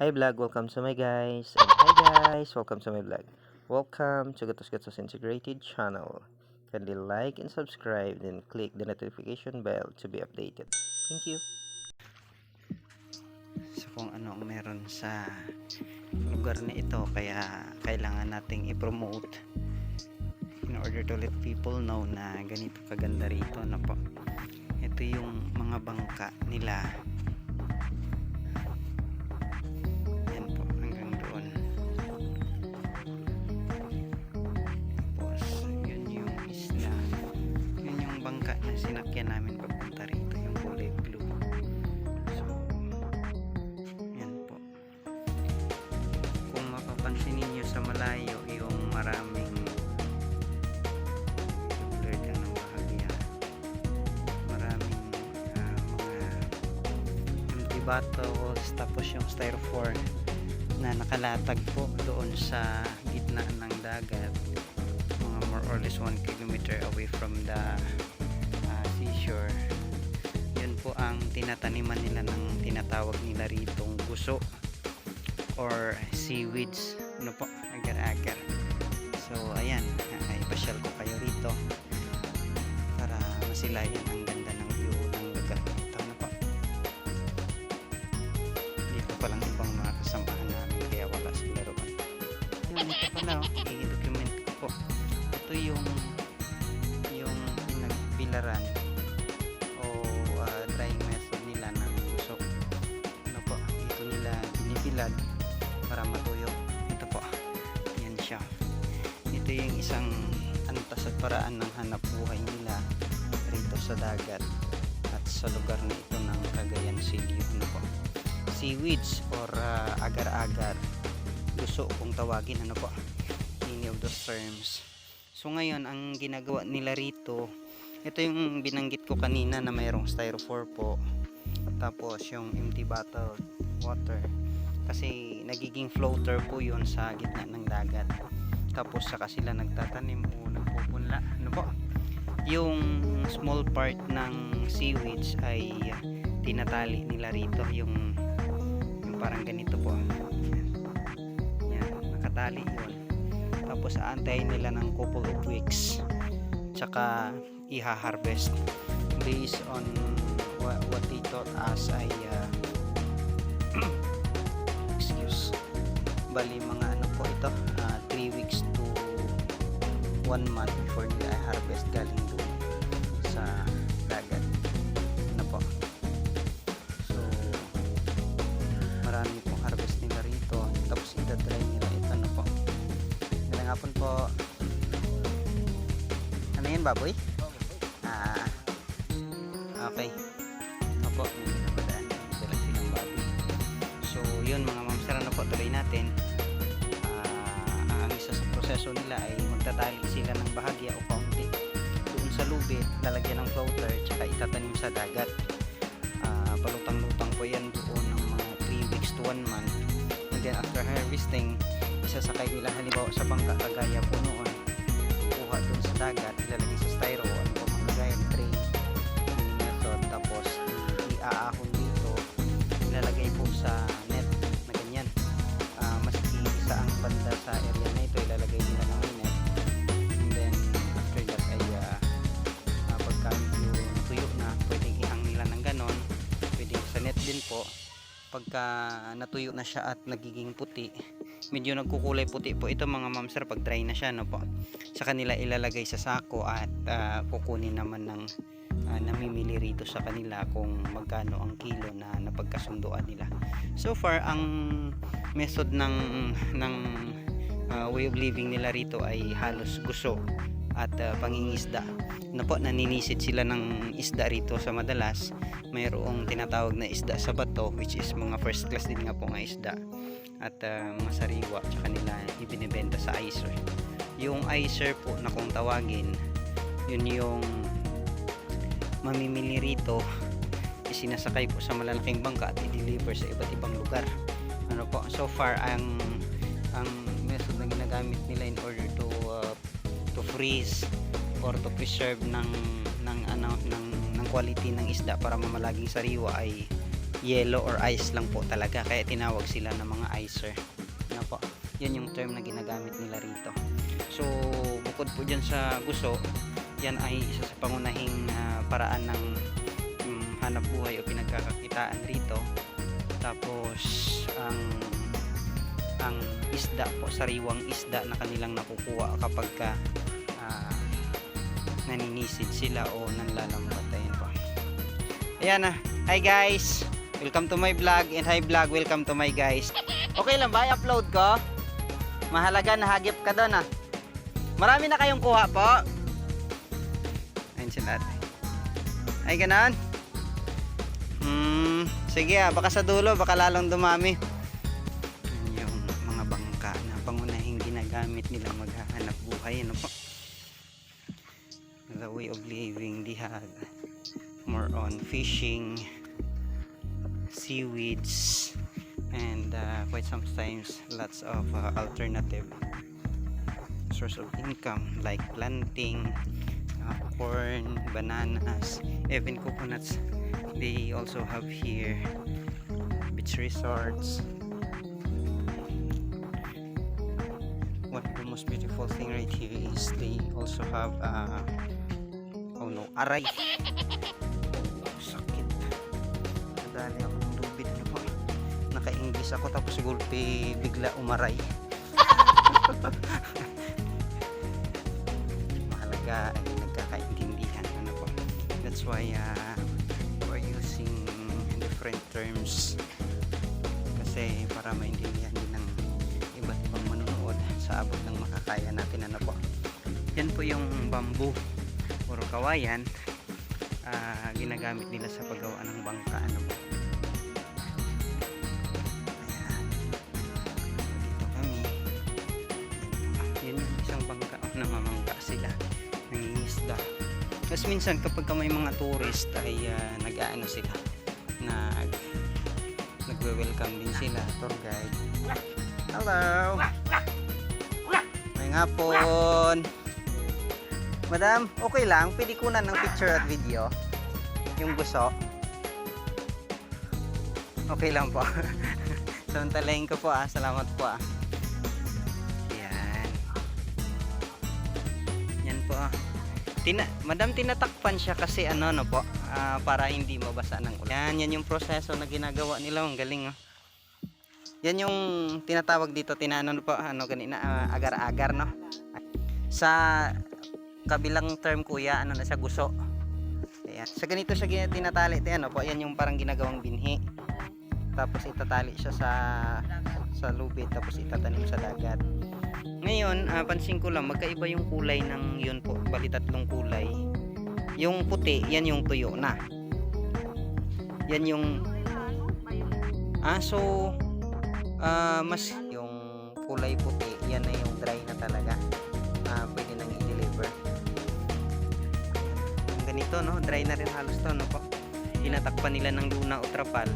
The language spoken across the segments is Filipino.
Hi vlog, welcome to my guys. And hi guys, welcome to my vlog. Welcome to Gatos Gatos Integrated Channel. Kindly like and subscribe, then click the notification bell to be updated. Thank you. So kung ano ang meron sa lugar na ito, kaya kailangan nating i-promote in order to let people know na ganito kaganda rito na po. Ito yung mga bangka nila. Yan po, hanggang doon. Tapos yun yung isla. Yun yung bangka na sinakyan namin papunta rito, yung kulay blue. So yan po. Kung mapapansin ninyo sa malayo, yung maraming blurred lang ng bahagya, maraming mga empty bottles, tapos yung styrofoam na nakalatag po doon sa gitna ng dagat, mga more or less 1 kilometer away from the seashore. Yun po ang tinataniman nila ng tinatawag nila ritong guso or seaweeds, ano po, agar-agar. So ayan, ipasyal ko kayo rito para masilayan ang ganda ng view ng lugar. Ito na po, dito pa lang ibang mga kasamahan namin kaya wala sila roon. Ayun, ito pala, i-document ko po. Ito yung pinagbilaran o drying method nila ng guso. Ano po, dito nila binibilad para matuyo. Ito po, yan siya. Ito yung isang antas at paraan ng hanap buhay nila rito sa dagat at sa lugar na ito ng Cagayan City. Ano po, seaweeds or agar-agar, guso kung tawagin, ano po, any of those terms. So ngayon ang ginagawa nila rito, ito yung binanggit ko kanina na mayroong styrofoam po, tapos yung empty bottle water, kasi nagiging floater po yun sa gitna ng dagat. Tapos saka sila nagtatanim o nagpupunla, ano po, yung small part ng seaweeds ay tinatali nila rito, yung parang ganito po, yan, nakatali yun. Tapos aantayin nila ng couple of weeks, tsaka iha-harvest based on what they taught us ay excuse, bali mga ano po ito, 3 weeks to 1 month before nila harvest galing doon sa dagat, ano po. So marami pong harvest nila rito, tapos ita-dry nila ito, ano po. Magandang hapon po. Ano yun, baboy? Okay. Opo, may napadaan. Ito lang silang baboy. So yun mga mamsar, ano po, tuloy natin. Ang isa sa proseso nila ay magtatali sila ng bahagya o kaunti doon sa lubid, lalagyan ng floater, tsaka itatanim sa dagat. Palutang-lutang po yan doon ng mga 3 weeks to 1 month. And then after harvesting, isasakay nila halimbawa sa bangka kagaya po noon, kuha doon sa dagat, ilalagay sa styro, ano po, mga gaya ng tray method, tapos iaahon dito, ilalagay po sa net na ganyan. Maski isa ang banda sa area na ito, ilalagay nila ng net. And then after that ay pagka medyo tuyo na, pwedeng ihang nila ng ganon, pwedeng sa net din po. Pagka natuyo na siya at nagiging puti, medyo nagkukulay puti po ito mga mamsar, pag dry na siya, no po, sa kanila ilalagay sa sako at kukunin naman ng namimili rito sa kanila kung magkano ang kilo na napagkasunduan nila. So far ang method ng way of living nila rito ay halos guso at pangingisda. Na po, naninisid sila ng isda rito sa madalas. Mayroong tinatawag na isda sa bato, which is mga first class din nga po nga isda, at mga sariwa, tsaka nila ibinibenta sa icer. Yung icer po na kung tawagin, yun yung mamimili rito, isinasakay po sa malalaking bangka at i-deliver sa iba't ibang lugar, ano po. So far ang method na ginagamit nila in order to freeze or to preserve ng quality ng isda para mamalaging sariwa ay yellow or ice lang po talaga, kaya tinawag sila ng mga icer. Ano po, yun yung term na ginagamit nila rito. So bukod po dyan sa guso, yan ay isa sa pangunahing paraan ng hanap buhay o pinagkakakitaan rito. Tapos ang isda po, sariwang isda na kanilang nakukuha kapag naninisid sila o nanlalambat. Ayan po. Ayan na. Hi guys, welcome to my vlog, and hi vlog, welcome to my guys. Okay lang ba i-upload ko? Mahalaga na hagip ka doon ah. Marami na kayong kuha po. Ayun sila ate. Ay ganon. Sige baka sa dulo baka lalong dumami. Yan yung mga bangka na pangunahing ginagamit nilang maghahanap buhay. Ano po, the way of living they had more on fishing, seaweeds, and quite sometimes lots of alternative source of income like planting corn, bananas, even coconuts. They also have here beach resorts. One of the most beautiful thing right here is they also have oh no, aray. Sakit. Nadali akong lubid. Ano po? Naka-English ako tapos gulpi bigla umaray. Mahalaga ay nagkakaintindihan. Ano po? That's why we're using different terms kasi para maintindihan din ng iba't ibang manonood sa abot ng makakaya natin. Ano po? Yan po yung bamboo or kawayan, ginagamit nila sa paggawa ng bangka. Ano po? Ayan. Dito kami. Yan yung isang bangka. Namamangka sila. Nangingisda. Kasi minsan kapag may mga tourist ay nag-aano sila, nagwe-welcome din sila, tour guide. Hello! May hapon! Madam, okay lang? Pwede kunan ng picture at video? Yung gusto? Okay lang po. Samantalahin ko po salamat po Yan. Yan po Madam, tinatakpan siya kasi ano po, para hindi mabasa ng ulan. Yan yung proseso na ginagawa nila. Ang galing Yan yung tinatawag dito, kanina, agar-agar no. Sa kabilang term kuya, na siya, guso. Ayan. Sa ganito siya tinatali, po. Yan yung parang ginagawang binhi. Tapos itatali siya sa lubid, tapos itatanim sa dagat. Ngayon, pansin ko lang, magkaiba yung kulay ng yun po. Bali tatlong kulay. Yung puti, yan yung tuyo na. Yan yung mas yung kulay puti, yan na yung dry na talaga. Pwede nang i-deliver. Ganito no, dry na rin halos to no po. Tinatakpan nila ng luna o trapal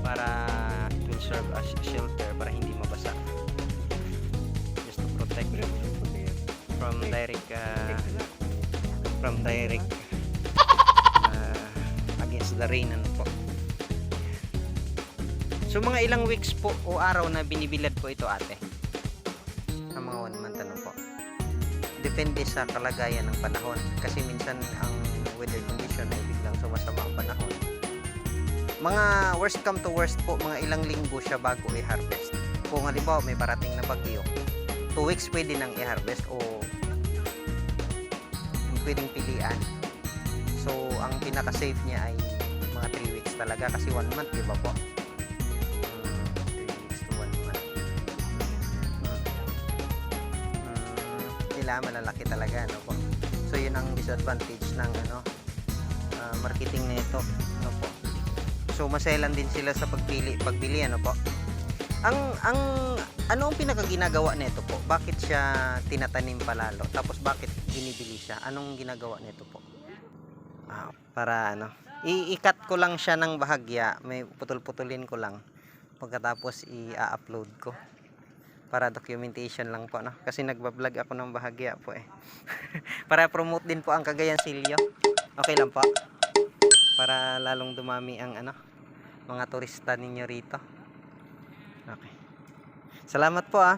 para it will serve as shelter para hindi mabasa. Just to protect from direct against the rain po. So mga ilang weeks po o araw na binibilad po ito ate? Ang mga 1 month po. Depende sa kalagayan ng panahon kasi minsan ang weather condition ay biglang sumasama ang panahon. Mga worst come to worst po, mga ilang linggo siya bago i-harvest. Kung halimbawa may parating na bagyo, 2 weeks pwede nang i-harvest o pwedeng pilian. So ang pinaka-safe niya ay mga 3 weeks talaga kasi 1 month, di ba po? 3 weeks to 1 month. Sila malalaki talaga, no po? So yun ang disadvantage ng marketing nito, no po? So maselan din sila sa pagbili, ano po? Ano ang pinakaginagawa nito po? Bakit siya tinatanim palalo? Tapos bakit binibili siya? Anong ginagawa nito po? Para i-cut ko lang siya ng bahagya, may putol-putulin ko lang. Pagkatapos i-upload ko. Para documentation lang po, no? Kasi nagba-vlog ako ng bahagya po Para promote din po ang Cagayan Silyo. Okay lang po. Para lalong dumami ang mga turista ninyo rito. Okay. Salamat po ah.